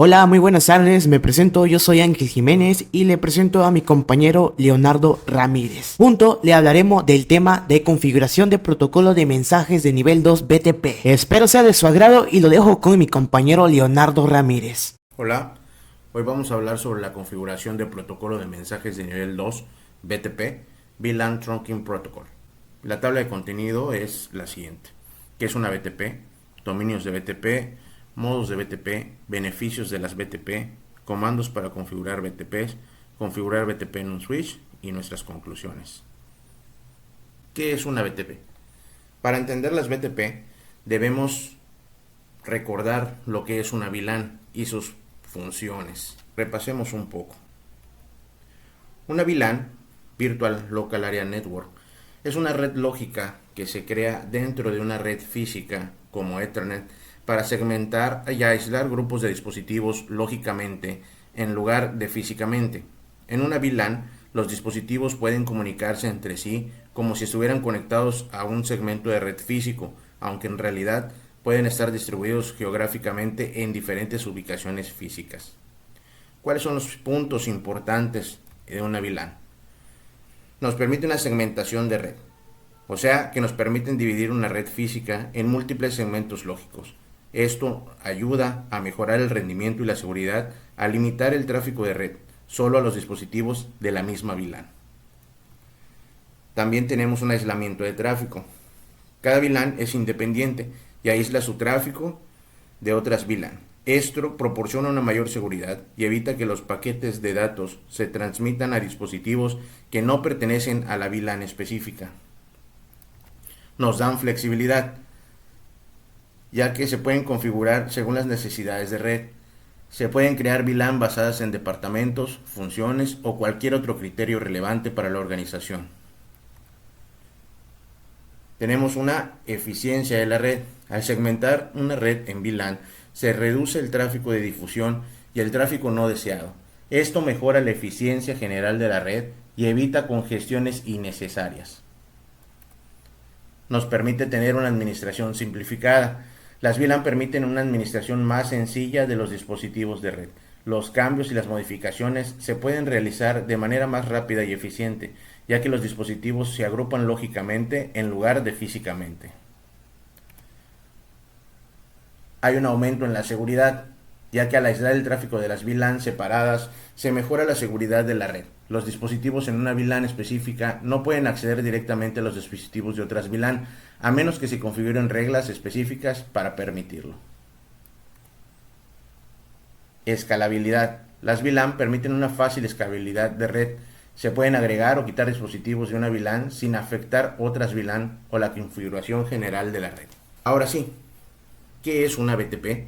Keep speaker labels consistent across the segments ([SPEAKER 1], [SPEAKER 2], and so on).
[SPEAKER 1] Hola, muy buenas tardes, me presento, yo soy Ángel Jiménez y le presento a mi compañero Leonardo Ramírez. Junto le hablaremos del tema de configuración de protocolo de mensajes de nivel 2 BTP. Espero sea de su agrado y lo dejo con mi compañero Leonardo Ramírez.
[SPEAKER 2] Hola, hoy vamos a hablar sobre la configuración de protocolo de mensajes de nivel 2 BTP, VLAN Trunking Protocol. La tabla de contenido es la siguiente: ¿qué es una BTP? Dominios de BTP, modos de BTP, beneficios de las BTP, comandos para configurar BTPs, configurar BTP en un switch y nuestras conclusiones. ¿Qué es una BTP? Para entender las BTP debemos recordar lo que es una VLAN y sus funciones. Repasemos un poco. Una VLAN, Virtual Local Area Network, es una red lógica que se crea dentro de una red física como Ethernet para segmentar y aislar grupos de dispositivos lógicamente en lugar de físicamente. En una VLAN, los dispositivos pueden comunicarse entre sí como si estuvieran conectados a un segmento de red físico, aunque en realidad pueden estar distribuidos geográficamente en diferentes ubicaciones físicas. ¿Cuáles son los puntos importantes de una VLAN? Nos permite una segmentación de red, o sea que nos permiten dividir una red física en múltiples segmentos lógicos. Esto ayuda a mejorar el rendimiento y la seguridad al limitar el tráfico de red solo a los dispositivos de la misma VLAN. También tenemos un aislamiento de tráfico. Cada VLAN es independiente y aísla su tráfico de otras VLAN. Esto proporciona una mayor seguridad y evita que los paquetes de datos se transmitan a dispositivos que no pertenecen a la VLAN específica. Nos dan flexibilidad, ya que se pueden configurar según las necesidades de red. Se pueden crear VLAN basadas en departamentos, funciones o cualquier otro criterio relevante para la organización. Tenemos una eficiencia de la red. Al segmentar una red en VLAN, se reduce el tráfico de difusión y el tráfico no deseado. Esto mejora la eficiencia general de la red y evita congestiones innecesarias. Nos permite tener una administración simplificada. Las VLAN permiten una administración más sencilla de los dispositivos de red. Los cambios y las modificaciones se pueden realizar de manera más rápida y eficiente, ya que los dispositivos se agrupan lógicamente en lugar de físicamente. Hay un aumento en la seguridad, ya que al aislar el tráfico de las VLAN separadas, se mejora la seguridad de la red. Los dispositivos en una VLAN específica no pueden acceder directamente a los dispositivos de otras VLAN, a menos que se configuren reglas específicas para permitirlo. Escalabilidad. Las VLAN permiten una fácil escalabilidad de red. Se pueden agregar o quitar dispositivos de una VLAN sin afectar otras VLAN o la configuración general de la red. Ahora sí, ¿qué es una BTP?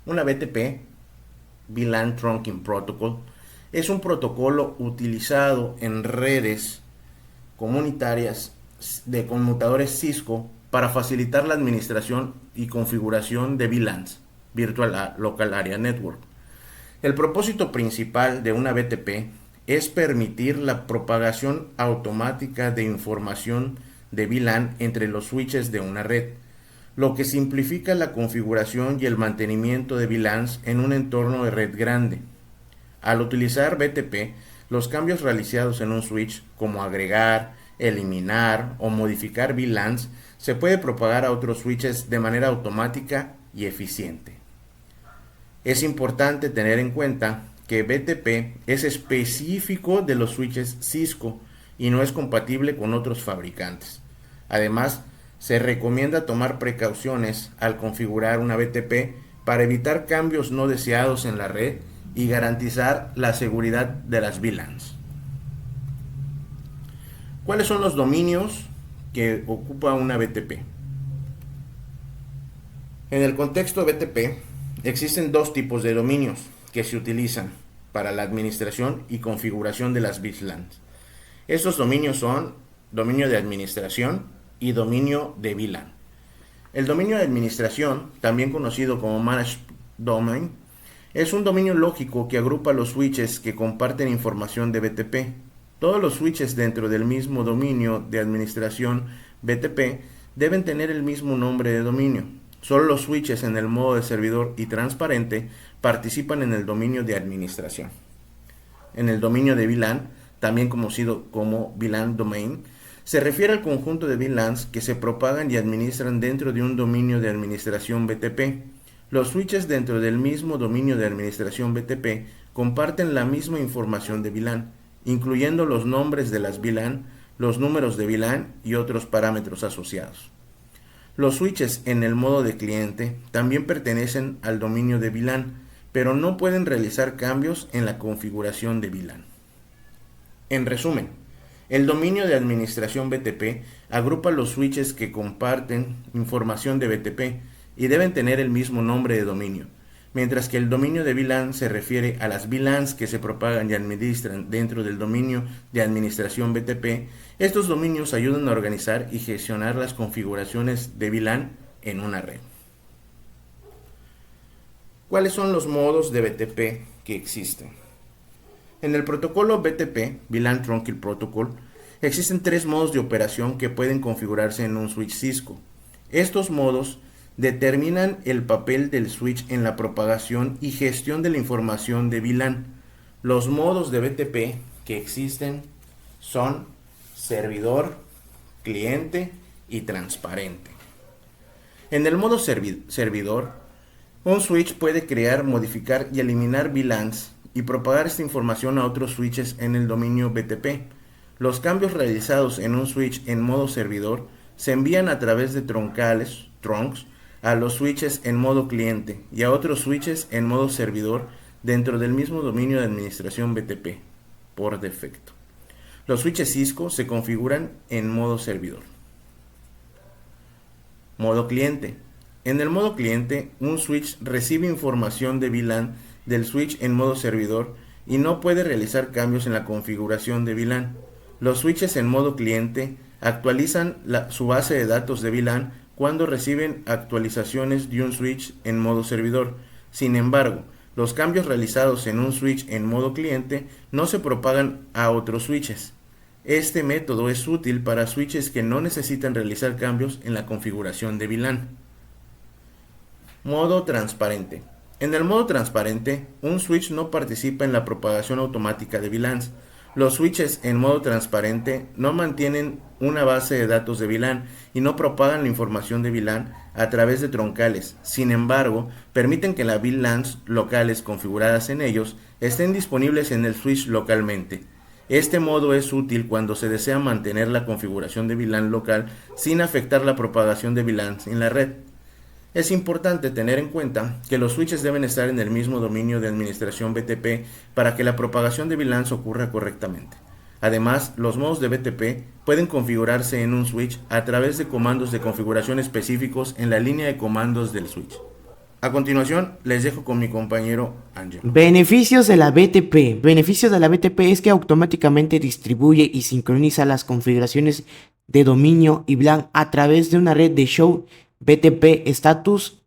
[SPEAKER 2] Una BTP, VLAN Trunking Protocol, es un protocolo utilizado en redes comunitarias de conmutadores Cisco para facilitar la administración y configuración de VLANs, Virtual Local Area Network. El propósito principal de una BTP es permitir la propagación automática de información de VLAN entre los switches de una red, lo que simplifica la configuración y el mantenimiento de VLANs en un entorno de red grande. Al utilizar BTP, los cambios realizados en un switch, como agregar, eliminar o modificar VLANs, se puede propagar a otros switches de manera automática y eficiente. Es importante tener en cuenta que BTP es específico de los switches Cisco y no es compatible con otros fabricantes. Además, se recomienda tomar precauciones al configurar una BTP para evitar cambios no deseados en la red y garantizar la seguridad de las VLANs. ¿Cuáles son los dominios que ocupa una BTP? En el contexto de BTP existen dos tipos de dominios que se utilizan para la administración y configuración de las VLANs. Estos dominios son dominio de administración y dominio de VLAN. El dominio de administración, también conocido como Managed Domain, es un dominio lógico que agrupa los switches que comparten información de BTP. Todos los switches dentro del mismo dominio de administración BTP deben tener el mismo nombre de dominio. Solo los switches en el modo de servidor y transparente participan en el dominio de administración. En el dominio de VLAN, también conocido como VLAN Domain, se refiere al conjunto de VLANs que se propagan y administran dentro de un dominio de administración BTP. Los switches dentro del mismo dominio de administración BTP comparten la misma información de VLAN, incluyendo los nombres de las VLAN, los números de VLAN y otros parámetros asociados. Los switches en el modo de cliente también pertenecen al dominio de VLAN, pero no pueden realizar cambios en la configuración de VLAN. En resumen, el dominio de administración BTP agrupa los switches que comparten información de BTP y deben tener el mismo nombre de dominio, mientras que el dominio de VLAN se refiere a las VLANs que se propagan y administran dentro del dominio de administración BTP. Estos dominios ayudan a organizar y gestionar las configuraciones de VLAN en una red. ¿Cuáles son los modos de BTP que existen? En el protocolo BTP, VLAN Trunking Protocol, existen 3 modos de operación que pueden configurarse en un switch Cisco. Estos modos determinan el papel del switch en la propagación y gestión de la información de VLAN. Los modos de BTP que existen son servidor, cliente y transparente. En el modo servidor, un switch puede crear, modificar y eliminar VLANs y propagar esta información a otros switches en el dominio BTP. Los cambios realizados en un switch en modo servidor se envían a través de trunks, a los switches en modo cliente y a otros switches en modo servidor dentro del mismo dominio de administración BTP, por defecto. Los switches Cisco se configuran en modo servidor. Modo cliente. En el modo cliente, un switch recibe información de VLAN del switch en modo servidor y no puede realizar cambios en la configuración de VLAN. Los switches en modo cliente actualizan su base de datos de VLAN cuando reciben actualizaciones de un switch en modo servidor. Sin embargo, los cambios realizados en un switch en modo cliente no se propagan a otros switches. Este método es útil para switches que no necesitan realizar cambios en la configuración de VLAN. Modo transparente. En el modo transparente, un switch no participa en la propagación automática de VLANs. Los switches en modo transparente no mantienen una base de datos de VLAN y no propagan la información de VLAN a través de troncales. Sin embargo, permiten que las VLANs locales configuradas en ellos estén disponibles en el switch localmente. Este modo es útil cuando se desea mantener la configuración de VLAN local sin afectar la propagación de VLANs en la red. Es importante tener en cuenta que los switches deben estar en el mismo dominio de administración BTP para que la propagación de VLANs ocurra correctamente. Además, los modos de BTP pueden configurarse en un switch a través de comandos de configuración específicos en la línea de comandos del switch. A continuación, les dejo con mi compañero Ángel.
[SPEAKER 1] Beneficios de la BTP. Beneficios de la BTP es que automáticamente distribuye y sincroniza las configuraciones de dominio y VLAN a través de una red de show BTP Status.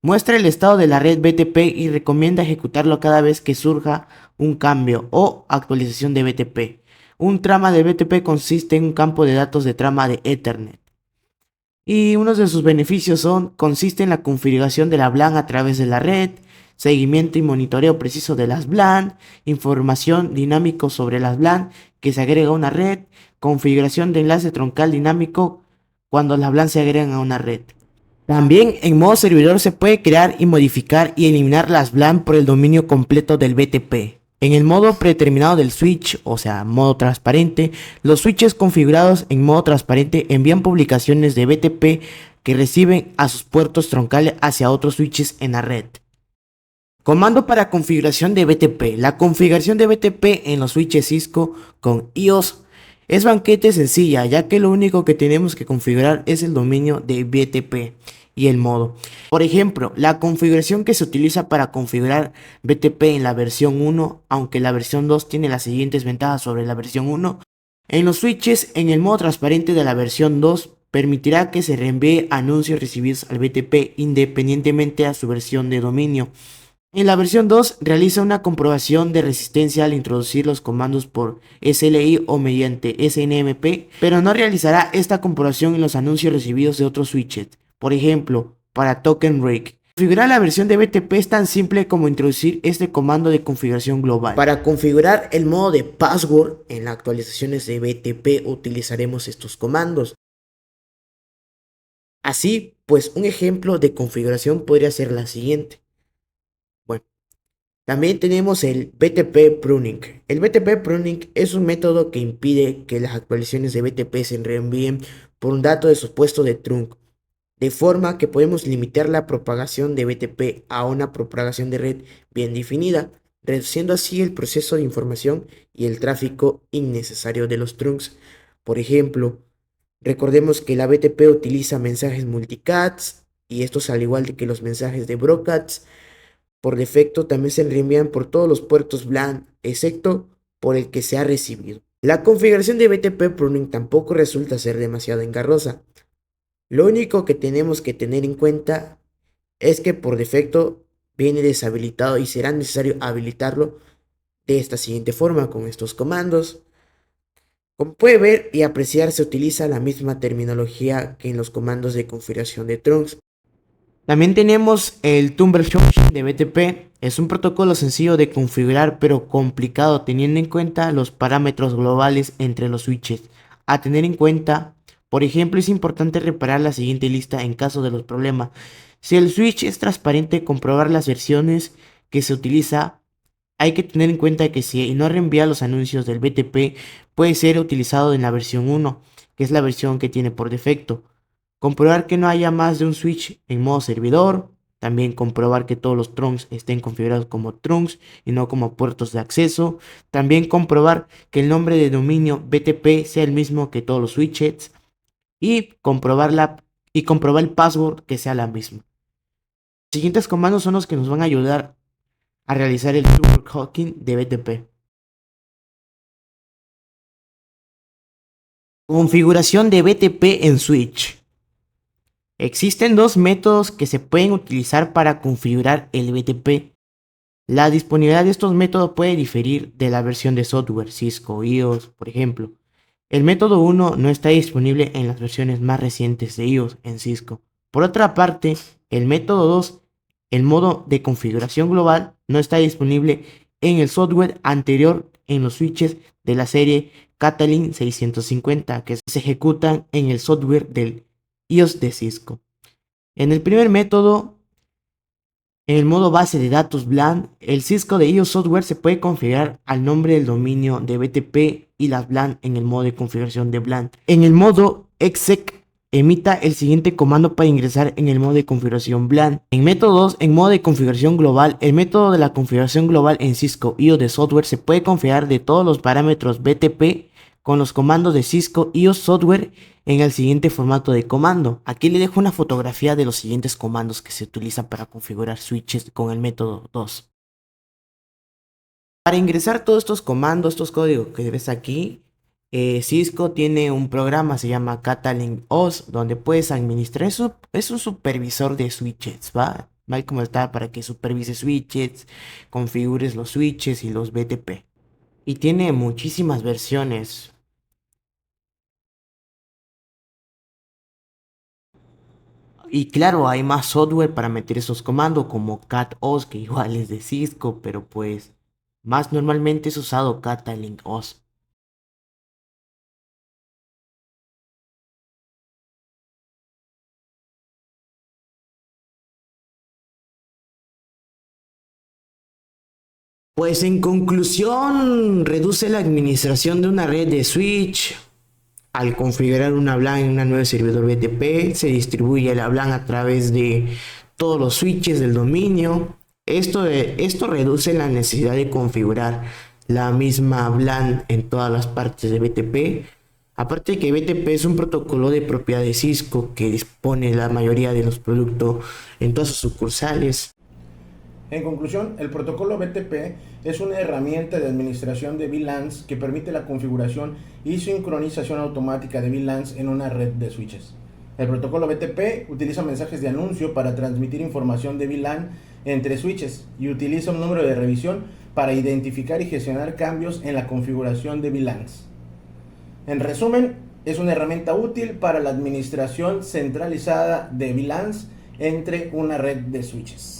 [SPEAKER 1] Muestra el estado de la red BTP y recomienda ejecutarlo cada vez que surja un cambio o actualización de BTP. Un trama de BTP consiste en un campo de datos de trama de Ethernet. Y uno de sus beneficios consiste en la configuración de la VLAN a través de la red, seguimiento y monitoreo preciso de las VLAN, información dinámico sobre las VLAN que se agrega a una red, configuración de enlace troncal dinámico cuando las VLAN se agregan a una red. También en modo servidor se puede crear y modificar y eliminar las VLAN por el dominio completo del BTP. En el modo predeterminado del switch, o sea, modo transparente, los switches configurados en modo transparente envían publicaciones de BTP que reciben a sus puertos troncales hacia otros switches en la red. Comando para configuración de BTP. La configuración de BTP en los switches Cisco con iOS es banquete sencilla, ya que lo único que tenemos que configurar es el dominio de BTP y el modo. Por ejemplo, la configuración que se utiliza para configurar BTP en la versión 1, aunque la versión 2 tiene las siguientes ventajas sobre la versión 1. En los switches, en el modo transparente de la versión 2, permitirá que se reenvíe anuncios recibidos al BTP independientemente a su versión de dominio. En la versión 2 realiza una comprobación de resistencia al introducir los comandos por SLI o mediante SNMP, pero no realizará esta comprobación en los anuncios recibidos de otros switches. Por ejemplo, para Token Break. Configurar la versión de BTP es tan simple como introducir este comando de configuración global. Para configurar el modo de password en las actualizaciones de BTP utilizaremos estos comandos. Así, pues un ejemplo de configuración podría ser la siguiente. Bueno, también tenemos el BTP pruning. El BTP pruning es un método que impide que las actualizaciones de BTP se reenvíen por un dato de supuesto de trunk, de forma que podemos limitar la propagación de BTP a una propagación de red bien definida, reduciendo así el proceso de información y el tráfico innecesario de los trunks. Por ejemplo, recordemos que la BTP utiliza mensajes multicats y estos, al igual que los mensajes de broadcast, por defecto también se reenvían por todos los puertos WLAN, excepto por el que se ha recibido. La configuración de BTP pruning tampoco resulta ser demasiado engorrosa. Lo único que tenemos que tener en cuenta es que por defecto viene deshabilitado y será necesario habilitarlo de esta siguiente forma con estos comandos. Como puede ver y apreciar, se utiliza la misma terminología que en los comandos de configuración de trunks. También tenemos el Tumblr Junction de BTP. Es un protocolo sencillo de configurar pero complicado teniendo en cuenta los parámetros globales entre los switches. A tener en cuenta, por ejemplo, es importante reparar la siguiente lista en caso de los problemas. Si el switch es transparente, comprobar las versiones que se utiliza. Hay que tener en cuenta que si no reenvía los anuncios del BTP, puede ser utilizado en la versión 1, que es la versión que tiene por defecto. Comprobar que no haya más de un switch en modo servidor. También comprobar que todos los trunks estén configurados como trunks y no como puertos de acceso. También comprobar que el nombre de dominio BTP sea el mismo que todos los switches. Y comprobar el password que sea la misma. Los siguientes comandos son los que nos van a ayudar a realizar el Tumblr hooking de BTP. Configuración de BTP en switch. Existen dos métodos que se pueden utilizar para configurar el BTP. La disponibilidad de estos métodos puede diferir de la versión de software, Cisco, iOS, por ejemplo. El método 1 no está disponible en las versiones más recientes de iOS en Cisco. Por otra parte, el método 2, el modo de configuración global, no está disponible en el software anterior en los switches de la serie Catalin 650 que se ejecutan en el software del iOS de Cisco. En el primer método, en el modo base de datos WLAN, el Cisco de iOS Software se puede configurar al nombre del dominio de BTP y las WLAN en el modo de configuración de WLAN. En el modo exec, emita el siguiente comando para ingresar en el modo de configuración WLAN. En método 2, en modo de configuración global, el método de la configuración global en Cisco iOS de Software se puede configurar de todos los parámetros BTP con los comandos de Cisco iOS Software en el siguiente formato de comando. Aquí le dejo una fotografía de los siguientes comandos que se utilizan para configurar switches con el método 2. Para ingresar todos estos comandos, estos códigos que ves aquí, Cisco tiene un programa, se llama Catalin OS, donde puedes administrar eso. Es un supervisor de switches, ¿va? Va como está para que supervise switches, configures los switches y los BTP. Y tiene muchísimas versiones. Y claro, hay más software para meter esos comandos como CatOS, que igual es de Cisco, pero pues más normalmente es usado Catalin OS. Pues en conclusión, reduce la administración de una red de switch. Al configurar una WLAN en una nueva servidor BTP, se distribuye la WLAN a través de todos los switches del dominio. Esto reduce la necesidad de configurar la misma WLAN en todas las partes de BTP. Aparte de que BTP es un protocolo de propiedad de Cisco que dispone la mayoría de los productos en todas sus sucursales.
[SPEAKER 2] En conclusión, el protocolo BTP es una herramienta de administración de VLANs que permite la configuración y sincronización automática de VLANs en una red de switches. El protocolo BTP utiliza mensajes de anuncio para transmitir información de VLAN entre switches y utiliza un número de revisión para identificar y gestionar cambios en la configuración de VLANs. En resumen, es una herramienta útil para la administración centralizada de VLANs
[SPEAKER 3] entre una red de switches.